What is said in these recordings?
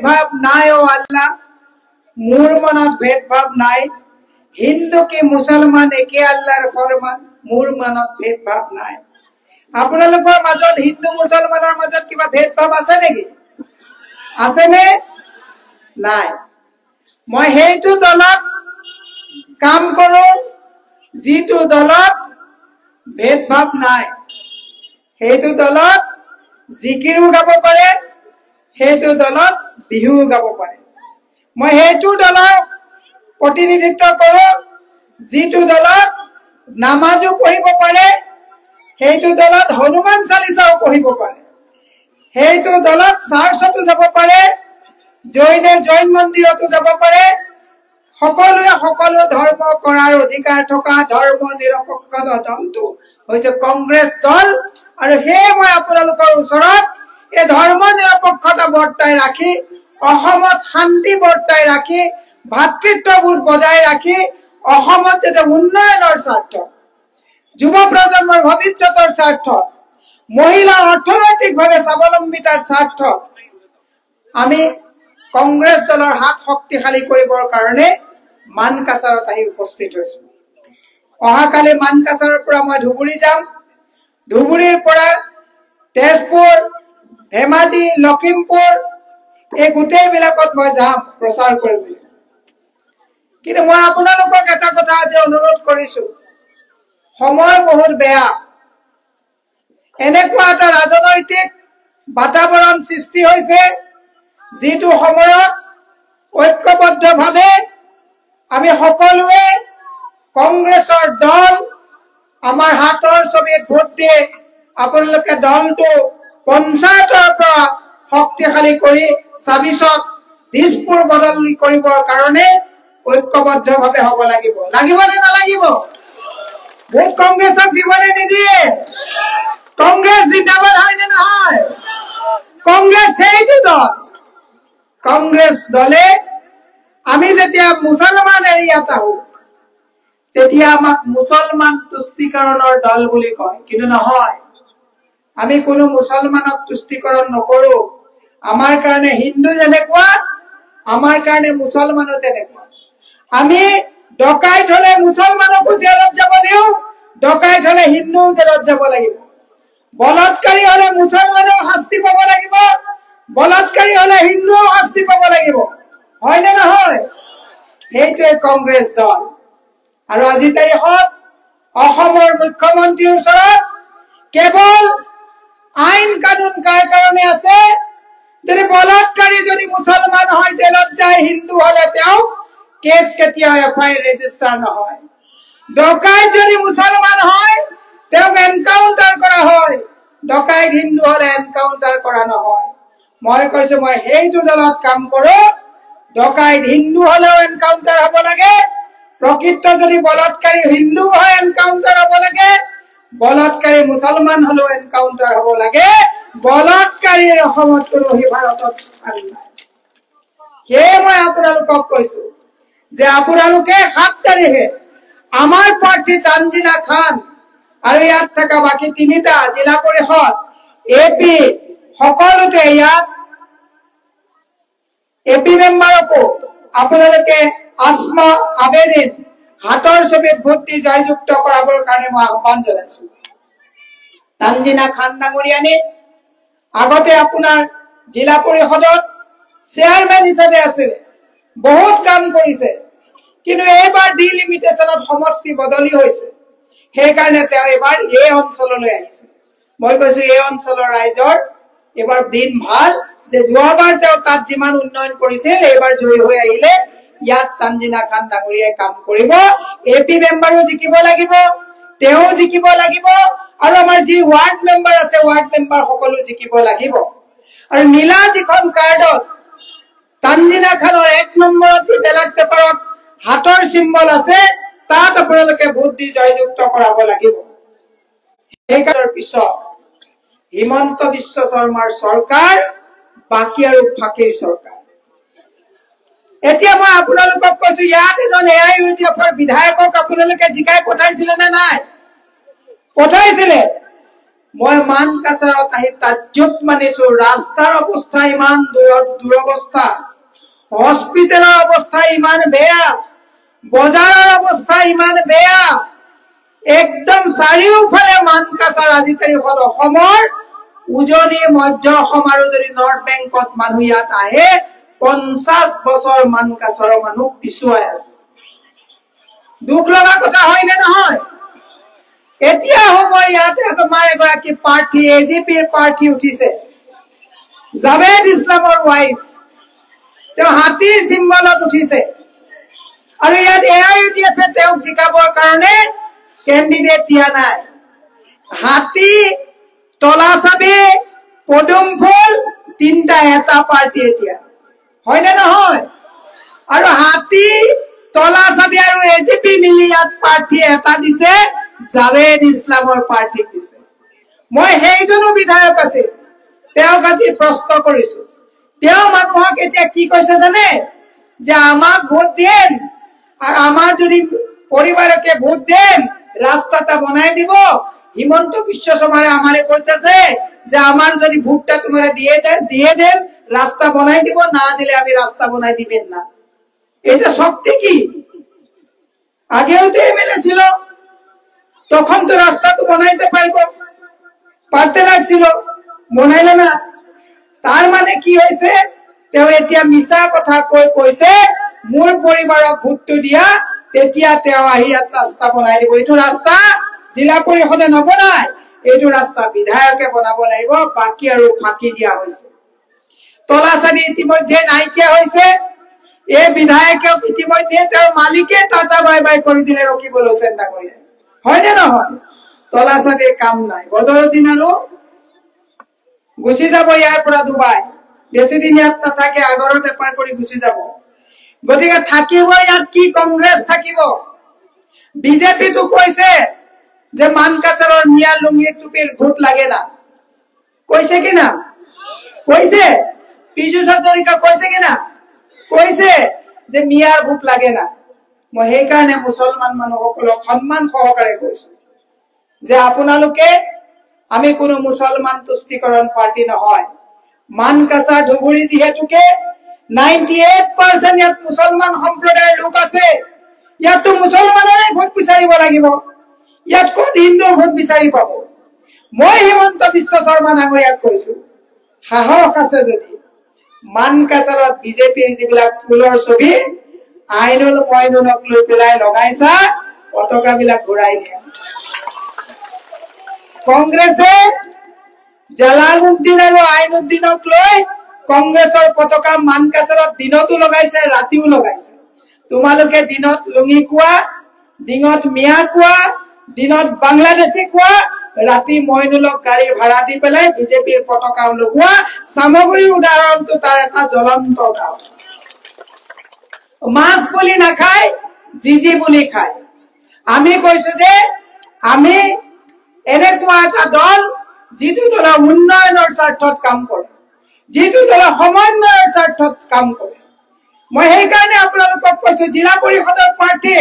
भेदभाव नाय ओ अल्लाह मोर मनत भेदभाव नाय हिंदू की मुसलमान एके अल्लाहर फरमान मोर मनत भेदभाव नाय আপোনালোকৰ মাজত হিন্দু মুছলমানৰ মাজত কিবা भेदभाव আছে নেকি আছে নে নাই মই হেতু দলত কাম কৰো जितु दलत भेदभाव नाय हेतु दलत जिकिरु गाब पारे हेतु दलत बिहु गाब पारे मैं हेतु दलत प्रतिनिधित्व करो जितु दलत नामाजो पढ़िब पारे हेतु दलत हनुमान चालीसाओ पढ़िब पारे हेतु दलत चार्चतो যাব पारे जैने जैन मन्दिरतो যাব पारे সকলোৱে সকলো ধৰ্ম কৰাৰ অধিকাৰ থকা ধৰ্ম নিৰপেক্ষ দলটো হৈছে কংগ্ৰেছ দল আৰু হে মই আপোনালোকৰ ওচৰত এই ধৰ্ম নিৰপেক্ষতা বৰ্তাই ৰাখি অসমত শান্তি বৰ্তাই ৰাখি ভাতৃত্ববোধ বজাই ৰাখি অসমত যে উন্নয়নৰ স্বাৰ্থ যুৱ প্ৰজন্মৰ ভৱিষ্যতৰ স্বাৰ্থ মহিলা অৰ্থনৈতিকভাৱে স্বাৱলম্বিতাৰ স্বাৰ্থ আমি কংগ্ৰেছ দলৰ হাত শক্তিশালী কৰিবৰ কাৰণে মানকাছাৰত আহি উপস্থিত হৈছো অহাকালি মানকাছাৰৰ পৰা মই ধুবুৰী যাম ধুবুৰীৰ পৰা তেজপুৰ ধেমাজি লখিমপুৰ এই গোটেই বিলাকত মই যাম প্ৰচাৰ কৰিবলৈ কিন্তু মই আপোনালোকক এটা কথা আজি অনুৰোধ কৰিছো সময় বহুত বেয়া এনেকুৱা এটা ৰাজনৈতিক বাতাবৰণ সৃষ্টি হৈছে जितु সময়ত ঐক্যবদ্ধভাৱে আমি সকলোৱে কংগ্ৰেছৰ দল আমাৰ হাতৰ ছবিত ভোট দিয়ে আপোনালোকে দলটো পঞ্চায়তৰ পৰা শক্তিশালী কৰি ২৬ত দিছপুৰ বদলি কৰিবৰ কাৰণে ঐক্যবদ্ধভাৱে হ'ব লাগিব লাগিব নে নালাগিব ভোট কংগ্ৰেছক দিবনে নিদিয়ে কংগ্ৰেছ জিন্দাবাদ হয় নে নহয় কংগ্ৰেছ সেইটো দল कांग्रेस दले आमी जेतिया मुसलमान एरियात आहू तेतिया आमाक मुसलमान तुष्टिकৰণৰ दल বুলি কয় কিন্তু নহয় আমি কোনো মুসলমানক তুষ্টিকৰণ নকৰো আমাৰ কাৰণে হিন্দু যেনেকুৱা আমাৰ কাৰণে মুসলমানো তেনেকুৱা আমি ডকাইত হলে মুসলমানকো জেলত যাব দিও ডকাইত হলে হিন্দু জেলত যাব লাগিব বলাৎকাৰী হলে মুসলমানও শাস্তি পাব লাগিব বলাৎকাৰী হলে হিন্দু শাস্তি পাব লাগিব হয় না নহয় হেইটোৱে কংগ্ৰেছ দল আৰু আজি তাৰিখত অসমৰ মুখ্যমন্ত্ৰীৰ ওচৰত কেৱল আইন কানুন কাৰ কাৰণে আছে যদি বলাৎকাৰী যদি মুছলমান হয় জেলত যায় হিন্দু হলে তেওঁ কেছ কেতিয়াও এফআইআৰ ৰেজিষ্টাৰ নহয় ডকাইত যদি মুছলমান হয় তেওঁক এনকাউন্টাৰ কৰা হয় ডকাইত হিন্দু হলে এনকাউন্টাৰ কৰা নহয় মই কৈছো মই হেইটো দলত কাম কৰো ডকাইত হিন্দু হলেও এনকাউন্টাৰ হ'ব লাগে প্ৰকৃত যদি বলাৎকাৰী হিন্দু হয় এনকাউন্টাৰ হ'ব লাগে বলাৎকাৰী মুছলমান হলেও এনকাউন্টাৰ হ'ব লাগে বলাৎকাৰীৰ অসমত কোনো ভাৰতত স্থান নাই হে মই আপোনালোকক কৈছো যে আপোনালোকে 7 তাৰিখে আমাৰ প্ৰাৰ্থী তানজিনা খান আৰু ইয়াত থকা বাকি 3টা জিলা পৰিষদ এপি সকলোতে ইয়াত एपी मेम्बर को আপোনালোকে আসমা আবেদিন হাতৰ ছবিত ভোটটি জয়যুক্ত কৰাবৰ কাৰণে মই আহ্বান জনাইছো তানজিনা খান ডাঙৰীয়ানী আগতে আপোনাৰ জিলা পৰিষদত চেয়াৰম্যান হিচাপে আছিল বহুত কাম কৰিছে কিন্তু এবাৰ ডিলিমিটেশনত সমষ্টি বদলি হৈছে সেই কাৰণে তেওঁ এবাৰ এই অঞ্চললৈ আহিছে মই কৈছো এই অঞ্চলৰ ৰাইজৰ এবাৰ দিন ভাল যে যোৱাবাৰ তেওঁ তাত যিমান উন্নয়ন কৰিছিল এবাৰ জয় হৈ আহিলে ইয়াত তানজিনা খান ডাঙৰীয়াই কাম কৰিব এপি মেম্বাৰো জিকিব লাগিব তেওঁ জিকিব লাগিব আৰু আমাৰ যি ওয়াৰ্ড মেম্বাৰ আছে ওয়াৰ্ড মেম্বাৰ সকলো জিকিব লাগিব আৰু নীলা যিখন কাৰ্ডত তানজিনা খানৰ 1 নম্বৰত যি ব্যালট পেপাৰত হাতৰ সিম্বল আছে তাত আপোনালোকে ভোট দি জয়যুক্ত কৰাব লাগিব এই কাৰৰ পিছত হিমন্ত বিশ্ব শৰ্মাৰ চৰকাৰ বাকি আৰু ফাকিৰ চৰকাৰ এতিয়া মই আপোনালোকক কৈছো ইয়াত এজন এআইইউডিএফৰ বিধায়কক আপোনালোকে জিকাই পঠাইছিলে নে নাই পঠাইছিলে মই মানকাছাৰত আহি তাজ্জুব মানিছো ৰাস্তাৰ অৱস্থা ইমান দুৰৱস্থা হস্পিটেলৰ অৱস্থা ইমান বেয়া বজাৰৰ অৱস্থা ইমান বেয়া একদম চাৰিওফালে মানকাছাৰ আজি তাৰিখত অসমৰ উজনি মধ্য অসম আৰু যদি নৰ্থ বেংকত মানুহ ইয়াত আহে 50 বছৰ মানকাছাৰৰ মানুহ পিছুৱাই আছে দুখ লগা কথা হয় নে নহয় এতিয়া সময় ইয়াতে তোমাৰ এগৰাকী প্ৰাৰ্থী এজিপিৰ প্ৰাৰ্থী উঠিছে জাভেদ ইছলামৰ ওয়াইফ তেওঁ হাতীৰ চিম্বলত উঠিছে আৰু ইয়াত এআইইউডিএফ তেওঁক জিকাবৰ কাৰণে কেণ্ডিডেট দিয়া নাই হাতী তলাচাবি পদুম ফুল তিনটা এটা পাৰ্টি এতিয়া হয় নে নহয় আৰু হাতী তলাচাবি আৰু এজিপি মিলি ইয়াত প্ৰাৰ্থী এটা দিছে জাভেদ ইছলামৰ পাৰ্টিক দিছে মই সেইজনো বিধায়ক আছে তেওঁক আজি প্ৰশ্ন কৰিছো তেওঁ মানুহক এতিয়া কি কৈছে জানে যে আমাক ভোট দেন আর আমার যদি পরিবারকে ভোট দেন রাস্তাটা বনাই দিব হিমন্ত বিশ্ব শর্মারে আমারে কইতেছে যে আমার যদি ভোটটা তোমরা দিয়ে দেন রাস্তা বনাই দিব না দিলে আমি রাস্তা বনাই দিবেন না এটা শক্তি কি আগেও তো এমএলএ ছিল তখন তো রাস্তা তো বনাইতে পারতে লাগছিল বনাইলে না তার মানে কি হইছে তেও এতিয়া মিছা কথা কইছে মোর পরিবারক ভোটটো দিয়া তেতিয়া তেও আহি ইয়াত রাস্তা বনাই দিব এইটো রাস্তা জিলা পরিষদে নবনায় এইটো রাস্তা বিধায়কে বনাব লাগিব বাকি আৰু ফাঁকি দিয়া হইছে তলাচাবি ইতিমধ্যে নাইকিয়া হইছে এই বিধায়কে ইতিমধ্যে তেওঁৰ মালিকে টাটা বাই বাই কৰি দিলে ৰকিবুল চিন্তা কৰি হয় নে নহয় তলাচাবিৰ কাম নাই বদৰুদ্দিন আৰু গুছি যাব ইয়াৰ পৰা দুবাই বেছি দিন ইয়াত নাথাকে আগৰৰ বেপাৰ কৰি গুছি যাব গতিকে থাকিব ইয়াত কি কংগ্ৰেছ থাকিব বিজেপি তো কৈছে যে মানকাছাৰৰ মিয়া লুঙ্গিৰ টুপিৰ ভোট লাগে না কৈছে কি না কৈছে পীযুষ হাজৰিকা কৈছে কি না কৈছে যে মিয়াৰ ভোট লাগে না মই সেই কাৰণে মুছলমান মানুহসকলক সন্মান সহকাৰে কৈছো যে আপোনালোকে আমি কোনো মুছলমান তুষ্টিকৰণ পাৰ্টি নহয় মানকাছাৰ ধুবুৰী যিহেতুকে 98% ইয়াত মুছলমান সম্প্ৰদায়ৰ লোক আছে ইয়াত মুছলমানৰে ভোট বিচাৰিব লাগিব ইয়াত কোন হিন্দুৰ ভোট বিচাৰি পাব মই হিমন্ত বিশ্ব শৰ্মা নাগৰিয়াক কৈছো সাহস আছে যদি মানকাছাৰত বিজেপিৰ যিবিলাক ফুলৰ ছবি আইনুল মইনুলক লৈ পেলাই লগাইছা পতাকা বিলাক ঘূৰাই দিয়া কংগ্ৰেছে জালালউদ্দিন আৰু আইনুদ্দিনক লৈ কংগ্ৰেছৰ পতাকা মানকাছাৰত দিনতো লগাইছে ৰাতিও লগাইছে তোমালোকে দিনত লুঙি কোৱা দিনত মিয়া কোৱা দিনত বাংলাদেশী কোৱা ৰাতি মইনুলক গাড়ী ভাড়া দি পেলাই বিজেপিৰ পতাকা লগোৱা সামগ্ৰীৰ উদাহৰণটো তাৰ এটা জ্বলন্ত উদাহৰণ মাছ বুলি নাখায় জিজি বুলি খায় আমি কৈছো যে আমি এনেকুৱা এটা দল যিটো দল উন্নয়নৰ স্বাৰ্থত কাম কৰে যিটো দল সমন্বয়ৰ স্বাৰ্থত কাম কৰে মই সেই কাৰণে আপোনালোকক কৈছো জিলা পৰিষদৰ প্ৰাৰ্থী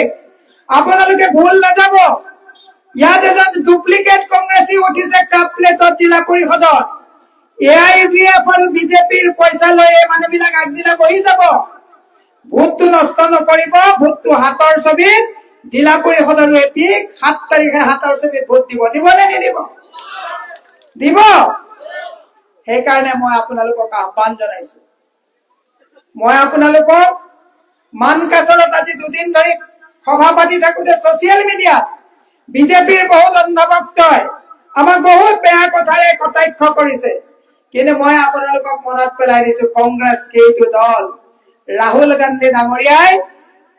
আপোনালোকে ভুল নাযাব ইয়াত এজন ডুপ্লিকেট কংগ্ৰেছী উঠিছে কাপ প্লেটত জিলা পৰিষদত এআইইউডিএফ আৰু বিজেপিৰ পইচা লৈ এই মানুহবিলাক আগদিনা বহি যাব ভোটটো নষ্ট নকৰিব ভোটটো হাতৰ ছবিত জিলা পৰিষদৰ এপিক 7 তাৰিখে হাতৰ ছবিত ভোট দিব নে নিদিব দিব সেই কাৰণে মই আপোনালোকক আহ্বান জনাইছো মই আপোনালোকক মানকাছাৰত আজি দুদিন ধৰি সভা পাতি থাকোতে সোশ্যাল মিডিয়াত বিজেপিৰ বহুত অন্ধভক্তই আমাক বহুত বেয়া কথাৰে কটাক্ষ কৰিছে কিন্তু মই আপোনালোকক মনত পেলাই দিছো কংগ্ৰেছ কেইটো দল ৰাহুল গান্ধী ডাঙৰীয়াই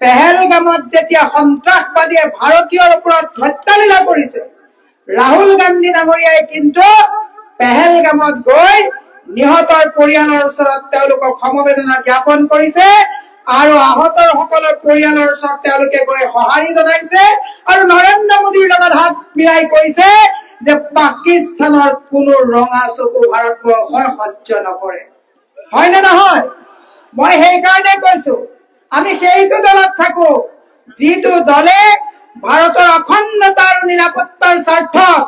পেহেলগামত যেতিয়া সন্ত্ৰাসবাদীয়ে ভাৰতীয়ৰ ওপৰত হত্যালীলা কৰিছে ৰাহুল গান্ধী ডাঙৰীয়াই কিন্তু পেহেলগামত গৈ নিহতৰ পৰিয়ালৰ ওচৰত তেওঁলোকক সমবেদনা জ্ঞাপন কৰিছে আৰু আহতৰ সকলৰ পৰিয়ালৰ ওচৰত তেওঁলোকে গৈ সঁহাৰি জনাইছে আৰু নৰেন্দ্ৰ মোদীৰ লগত হাত মিলাই কৈছে যে পাকিস্তানৰ কোনো ৰঙা চকু ভাৰতবৰ্ষই সহ্য নকৰে হয় নে নহয় মই সেই কাৰণে কৈছো আমি সেইটো দলত থাকো যিটো দলে ভাৰতৰ অখণ্ডতা আৰু নিৰাপত্তাৰ স্বাৰ্থত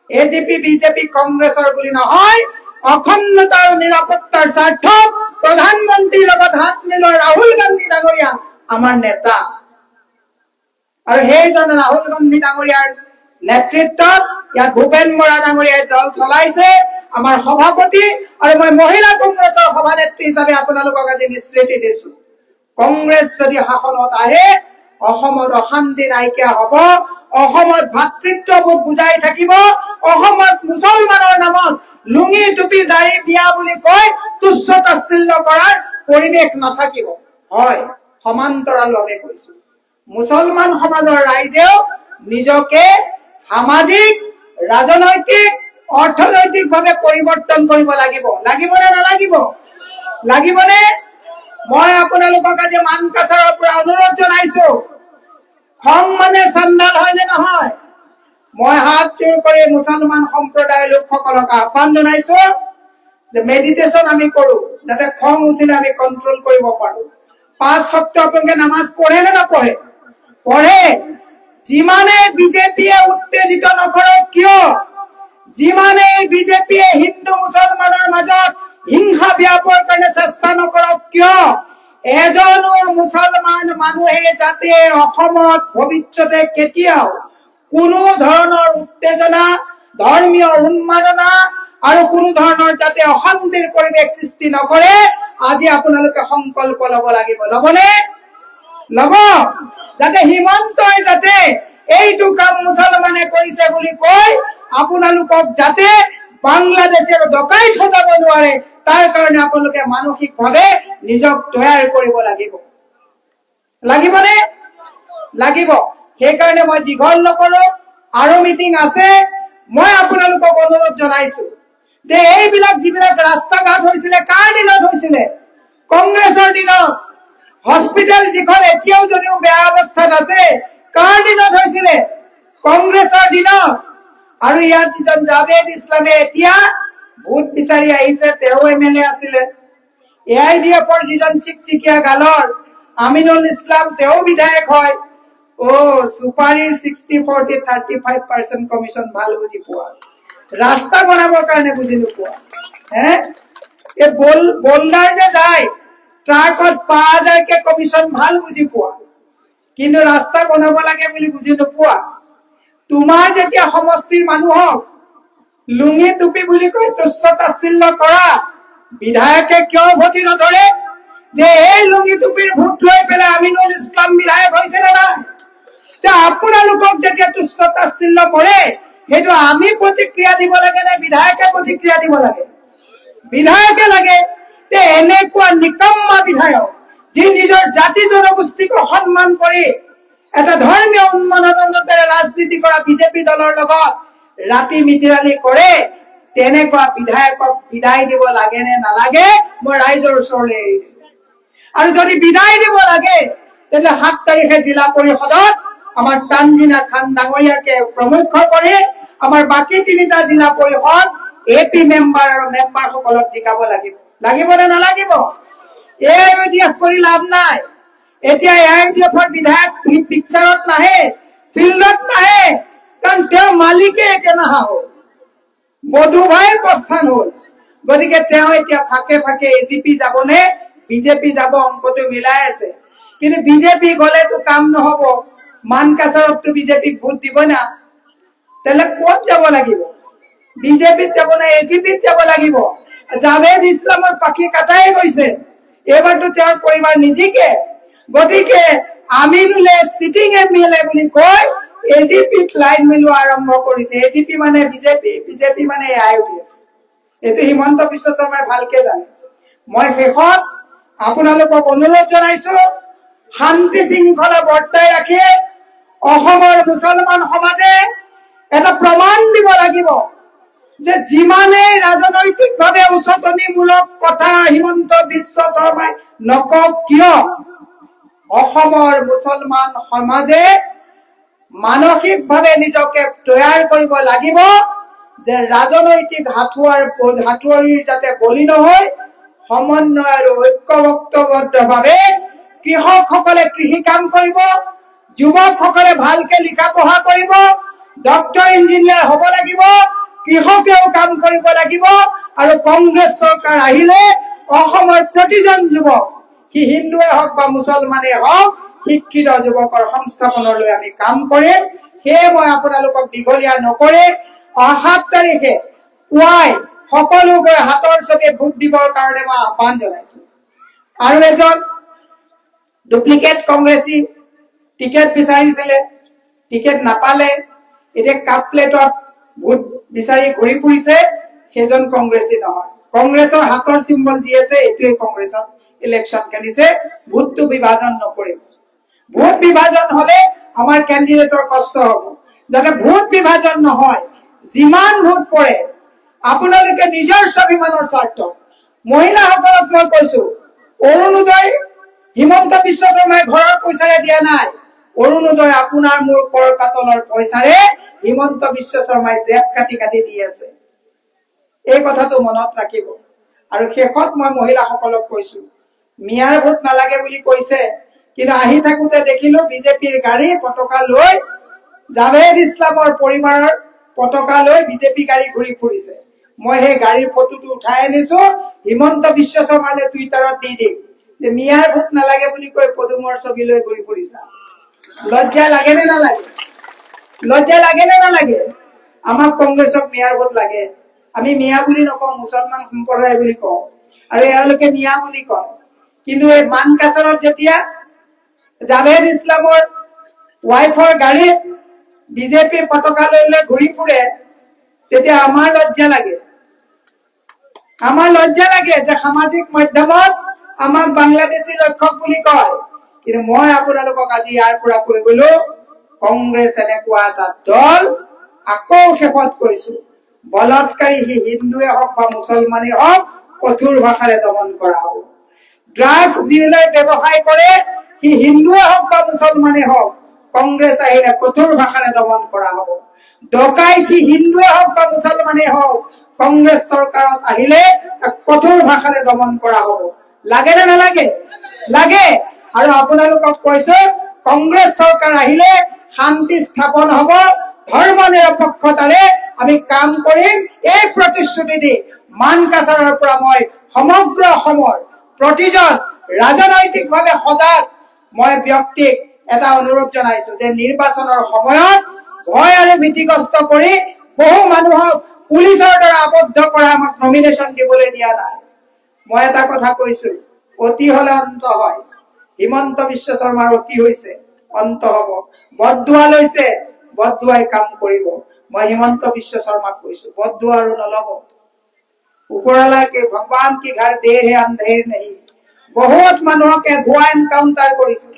এজিপি বিজেপি কংগ্ৰেছৰ বুলি নহয়, অখণ্ডতা আৰু নিৰাপত্তাৰ স্বাৰ্থত প্ৰধানমন্ত্ৰীৰ লগত হাত মিলোৱা ৰাহুল গান্ধী ডাঙৰীয়া আমাৰ নেতা। আৰু সেইজন ৰাহুল গান্ধী ডাঙৰীয়াৰ নেতৃত্বত ইয়াত ভূপেন বৰা ডাঙৰীয়াই দল চলাইছে। আমাৰ সভাপতি আৰু মই মহিলা কংগ্ৰেছৰ সভানেত্ৰী হিচাপে আপোনালোকক আজি নিশ্চিতি দিছো, কংগ্ৰেছ যদি শাসনত আহে অসমত অশান্তি নাইকিয়া হব, অসমত ভাতৃত্ববোধ বুজাই থাকিব, অসমত মুছলমানৰ নামত লুঙি টুপি দাড়ি বিয়া বুলি কৈ তুচ্ছ তাচ্ছিল্য কৰাৰ পৰিৱেশ নাথাকিব। হয়, সমান্তৰালভাৱে কৈছো, মুছলমান সমাজৰ ৰাইজেও নিজকে সামাজিক, ৰাজনৈতিক, অৰ্থনৈতিকভাৱে পৰিৱৰ্তন কৰিব লাগিব। লাগিবনে নালাগিব? লাগিবনে? মই আপোনালোকক আজি মানকাছাৰৰ পৰা অনুৰোধ জনাইছো, খং মানে চাণ্ডাল হয়নে নহয়? মই হাত জোৰ কৰি মুছলমান সম্প্ৰদায়ৰ লোকসকলক আহ্বান জনাইছো যে মেডিটেশ্যন আমি কৰো, যাতে খং উঠিলে আমি কন্ট্ৰোল কৰিব পাৰো। 5 সপ্তাহ আপোনালোকে নামাজ পঢ়ে নে নপঢ়ে? পঢ়ে। যিমানে বিজেপিয়ে উত্তেজিত নকৰক কিয়, যিমানে বিজেপিয়ে হিন্দু মুছলমানৰ মাজত হিংসা বিয়পোৱাৰ কাৰণে চেষ্টা নকৰক কিয়, এজনো মুছলমান মানুহে যাতে অসমত ভৱিষ্যতে কেতিয়াও কোনো ধৰণৰ উত্তেজনা, ধৰ্মীয় উন্মাদনা আৰু কোনো ধৰণৰ যাতে অশান্তিৰ পৰিৱেশ সৃষ্টি নকৰে, আজি আপোনালোকে সংকল্প লব লাগিব। লবনে? লব। যাতে হিমন্তই যাতে এইটো কাম মুছলমানে কৰিছে বুলি কৈ আপোনালোকক যাতে বাংলাদেশৰ ডকাইত সজাব নোৱাৰে, তাৰ কাৰণে আপোনালোকে মানসিকভাৱে নিজক তৈয়াৰ কৰিব লাগিব। লাগিবনে? লাগিব। সেইকাৰণে মই দীঘল নকৰো, আৰু মিটিং আছে। মই আপোনালোকক অনুৰোধ জনাইছো যে এইবিলাক যিবিলাক ৰাস্তা ঘাট হৈছিলে কাৰ দিনত হৈছিলে? কংগ্ৰেছৰ দিনত। হস্পিটেল যিখন এতিয়াও যদিও বেয়া অৱস্থাত আছে, কাৰ দিনত হৈছিলে? কংগ্ৰেছৰ দিনত। আৰু ইয়াত যিজন জাভেদ ইছলামে এতিয়া ভোট বিচাৰি আহিছে, তেওঁ এমএলএ আছিলে। এআইডিএফৰ যিজন চিকচিকীয়া গালৰ আমিনুল ইছলাম, তেওঁ বিধায়ক হয়। সুপাৰীৰ 60-40 35% কমিশন ভাল বুজি পোৱা, ৰাস্তা বনাবৰ কাৰণে বুজি নোপোৱা। এই বোল্ডাৰ যে যায় ট্ৰাকত 5000কে কমিশন ভাল বুজি পোৱা, কিন্তু ৰাস্তা বনাব লাগে বুলি বুজি নোপোৱা। তোমাৰ যেতিয়া সমষ্টিৰ মানুহক লুঙি টুপি বুলি কৈ তুচ্ছ তাচ্ছিল্য কৰা, বিধায়কে কিয় উভতি নধৰে যে এই লুঙি টুপিৰ ভোট লৈ পেলাই আমিনুল ইছলাম বিধায়ক হৈছে নে নাই? আপোনালোকক যেতিয়া তুচ্ছ তাচ্ছিল্য কৰে, সেইটো আমি প্ৰতিক্ৰিয়া দিব লাগে নে বিধায়কে প্ৰতিক্ৰিয়া দিব লাগে? বিধায়কে লাগে। এনেকুৱা নিকম্মা বিধায়ক যি নিজৰ জাতি জনগোষ্ঠীক অসন্মান কৰি এটা ধৰ্মীয় উন্মাদনাৰে ৰাজনীতি কৰা বিজেপি দলৰ লগত ৰাতি মিতিৰালি কৰে, তেনেকুৱা বিধায়কক বিদায় দিব লাগে নে নালাগে? মই ৰাইজৰ ওচৰলৈ এৰি দিম। আৰু যদি বিদায় দিব লাগে, তেন্তে 7 তাৰিখে জিলা পৰিষদত আমাৰ তানজিনা খান ডাঙৰীয়াকে প্ৰমুখ্য কৰি আমাৰ বাকী 3টা জিলা পৰিষদ এপি মেম্বাৰ আৰু মেম্বাৰসকলক জিকাব লাগিব। লাগিবনে নালাগিব? এআইডিএফ কৰি লাভ নাই। এতিয়া এআইডিএফৰ বিধায়ক পিকচাৰত নাহে, ফিল্ডত নাহে, কাৰণ তেওঁ মালিকে এতিয়া নাহা হ'ল, মধুভাইৰ প্ৰস্থান হ'ল। গতিকে তেওঁ এতিয়া ফাঁকে ফাঁকে এজিপি যাবনে বিজেপি যাব, অংকটো মিলাই আছে। কিন্তু বিজেপি গলেতো কাম নহব, মানকাছাৰততো বিজেপিক ভোট দিব না। তাহলে ক'ত যাব লাগিব? বিজেপিত যাব না এজিপিত যাব লাগিব? জাভেদ ইছলামৰ পাখি কাটাই গৈছে, এইবাৰতো তেওঁৰ পৰিবাৰ নিজিকে। গতিকে আমিনুলে চিটিং এমএলএ বুলি কৈ এজিপিত লাইন মিলোৱা আৰম্ভ কৰিছে। এজিপি মানে বিজেপি, বিজেপি মানে এআইডিএফ। এইটো হিমন্ত বিশ্ব শৰ্মাই ভালকে জানে। মই শেষত আপোনালোকক অনুৰোধ জনাইছো, শান্তি শৃংখলা বৰ্তাই ৰাখি অসমৰ মুছলমান সমাজে এটা প্ৰমাণ দিব লাগিব যে যিমানেই ৰাজনৈতিকভাৱে উচতনিমূলক কথা হিমন্ত বিশ্ব শৰ্মাই নকওক কিয়, অসমৰ মুছলমান সমাজে মানসিকভাৱে নিজকে তৈয়াৰ কৰিব লাগিব যে ৰাজনৈতিক হাতুৱাৰীৰ যাতে বলি নহয়, সমন্বয় আৰু ঐক্যবদ্ধভাৱে কৃষকসকলে কৃষি কাম কৰিব, যুৱকসকলে ভালকে লিখা পঢ়া কৰিব, ডক্টৰ ইঞ্জিনিয়াৰ হ'ব লাগিব, কৃষকেও কাম কৰিব লাগিব আৰু কংগ্ৰেছ চৰকাৰ আহিলে অসমৰ প্ৰতিজন যুৱক কি হিন্দুৱে হওক বা মুছলমানে হওক শিক্ষিত যুৱকৰ সংস্থাপনলৈ আমি কাম কৰিম হে মই আপোনালোকক দীঘলীয়া নকৰে 7 তাৰিখে পুৱাই সকলো গৈ হাতৰ ছবি ভোট দিবৰ কাৰণে মই আহ্বান জনাইছো আৰু এজন ডুপ্লিকেট কংগ্ৰেছী টিকেট বিচাৰিছিলে টিকেট নাপালে এতিয়া কাপ প্লেটত ভোট বিচাৰি ঘূৰি ফুৰিছে সেইজন কংগ্ৰেছী নহয় কংগ্ৰেছৰ হাতৰ সিম্বল যি আছে এটোৱে কংগ্ৰেছৰ ইলেকশন খেলিছে ভোটটো বিভাজন নকৰিব ভোট বিভাজন হলে আমাৰ ক্যান্ডিডেটৰ কষ্ট হ'ব যাতে ভোট বিভাজন নহয় যিমান ভোট পৰে আপোনালোকে নিজৰ স্বাভিমানৰ স্বাৰ্থ মহিলাসকলক মই কৈছো অৰুণোদয় হিমন্ত বিশ্ব শৰ্মাই ঘৰৰ পইচাৰে দিয়া নাই অৰুণোদয় আপোনাৰ মোৰ কৰ কাতলৰ পইচাৰে হিমন্ত বিশ্ব শৰ্মাই জেপ কাটি কাটি দি আছে এই কথাটো মনত ৰাখিব আৰু শেষত মই মহিলাসকলক কৈছো মিয়াৰ ভোট নালাগে বুলি কৈছে কিন্তু আহি থাকোতে দেখিলো বিজেপিৰ গাড়ী পতাকা লৈ জাভেদ ইছলামৰ পৰিবাৰৰ পতাকা লৈ বিজেপি গাড়ী ঘূৰি ফুৰিছে মই সেই গাড়ীৰ ফটোটো উঠাই আনিছো হিমন্ত বিশ্ব শৰ্মালে টুইটাৰত দি দিম যে মিয়াৰ ভোট নালাগে বুলি কৈ পদুমৰ ছবি লৈ ঘূৰি ফুৰিছা লজ্জা লাগে নে নালাগে আমাক কংগ্ৰেছক মিয়াৰ ভোট লাগে আমি মিয়া বুলি নকওঁ মুছলমান সম্প্ৰদায় বুলি কওঁ আৰু এওঁলোকে মিয়া বুলি কয় কিন্তু এই মানকাছাৰত যেতিয়া জাভেদ ইছলামৰ ওয়াইফৰ গাড়ীত বিজেপিৰ পতাকা লৈ লৈ ঘূৰি ফুৰে তেতিয়া আমাৰ লজ্জা লাগে যে সামাজিক মাধ্যমত আমাক বাংলাদেশী ৰক্ষক বুলি কয় কিন্তু মই আপোনালোকক আজি ইয়াৰ পৰা কৈ গলো কংগ্ৰেছ এনেকুৱা এটা দল আকৌ শেষত কৈছো বলৎকাৰী হিন্দুৱে হওক বা মুছলমানে হওক কঠোৰ ভাষাৰে দমন কৰা হ'ব ড্ৰাগছ ডিলাৰ ব্যৱসায় কৰে কি হিন্দুৱে হওক বা মুছলমানে হওক কংগ্ৰেছ আহিলে কঠোৰ ভাষাৰে দমন কৰা হ'ব ডকাইতি হিন্দুৱে হওক বা মুছলমানে হওক কংগ্ৰেছ চৰকাৰত আহিলে কঠোৰ ভাষাৰে দমন কৰা হ'ব লাগে নে নালাগে লাগে আৰু আপোনালোকক কৈছো কংগ্ৰেছ চৰকাৰ আহিলে শান্তি স্থাপন হ'ব ধৰ্ম নিৰপেক্ষতাৰে আমি কাম কৰিম এই প্ৰতিশ্ৰুতি দি মানকাছাৰৰ পৰা মই সমগ্ৰ অসমৰ প্ৰতিজন ৰাজনৈতিকভাৱে সজাগ মই ব্যক্তিক এটা অনুৰোধ জনাইছো যে নিৰ্বাচনৰ সময়ত ভয় আৰু ভীতিগ্ৰস্ত কৰি বহু মানুহক পুলিচৰ দ্বাৰা আবদ্ধ কৰা আমাক নমিনেশ্যন দিবলৈ দিয়া নাই মই এটা কথা কৈছো অতি হলে অন্ত হয় হিমন্ত বিশ্ব শৰ্মাৰ অতি হৈছে অন্ত হ'ব বদদুৱা লৈছে বদদুৱাই কাম কৰিব মই হিমন্ত বিশ্ব শৰ্মাক কৈছো বদদুৱা আৰু নলব উপৰৱালা के भगवान की घर देर है अंधेर नहीं बहुत মানুহকে ভুৱা এনকাউন্টাৰ কৰিছে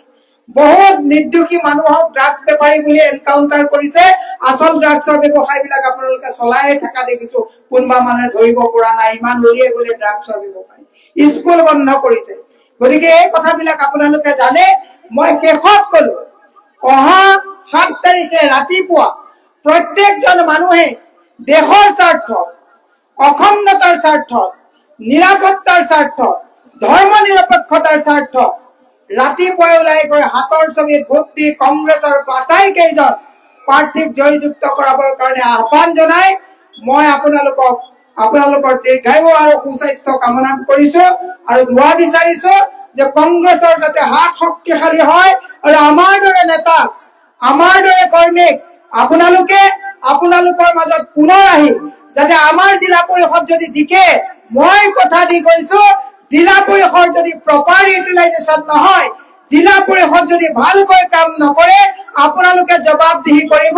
বহুত নিৰ্দোষী মানুহক ড্ৰাগছ বেপাৰী বুলি এনকাউন্টাৰ কৰিছে আসল ড্ৰাগছৰ ব্যৱসায় বিলাক আপোনালোকে চলাই থকা দেখিছো কোনবা মানুহে ধৰিব পৰা নাই ইমান উলিয়ে গলে ড্ৰাগছৰ ব্যৱসায় স্কুল বন্ধ কৰিছে গতিকে এই কথাবিলাক আপোনালোকে জানে মই শেষত কলো অহা 7 তাৰিখে ৰাতিপুৱা প্ৰত্যেকজন মানুহে দেশৰ স্বাৰ্থত অখণ্ডতাৰ স্বাৰ্থত নিৰাপত্তাৰ স্বাৰ্থত ধৰ্ম নিৰপেক্ষতাৰ স্বাৰ্থত ৰাতিপুৱাই ওলাই গৈ হাতৰ ছবিত ভোট দি কংগ্ৰেছৰ আটাইকেইজন প্ৰাৰ্থীক জয়যুক্ত কৰাবৰ কাৰণে আহ্বান জনাই মই আপোনালোকৰ দীৰ্ঘায়ু আৰু সুস্বাস্থ্য কামনা কৰিছো আৰু দোৱা বিচাৰিছো যে কংগ্ৰেছৰ যাতে হাত শক্তিশালী হয় আৰু আমাৰ দৰে নেতা আমাৰ দৰে কৰ্মীক আপোনালোকৰ মাজত পুনৰ আহি যাতে আমাৰ জিলা পৰিষদ যদি জিকে মই কথা দি কৈছো জিলা পৰিষদ যদি প্ৰপাৰ ইউটিলাইজেশন নহয় জিলা পৰিষদ যদি ভালকৈ কাম নকৰে আপোনালোকে জবাবদিহি কৰিব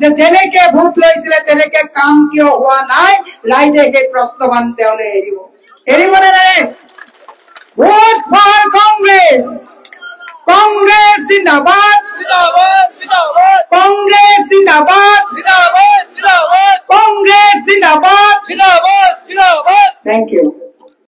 যে যেনেকে ভোট লৈছিলে তেনেকে কাম কিয় হোৱা নাই ৰাইজে সেই প্ৰশ্নবান তেওঁলে এৰিবনে নাই ভোট ফৰ কংগ্ৰেছ জিন্দাবাদ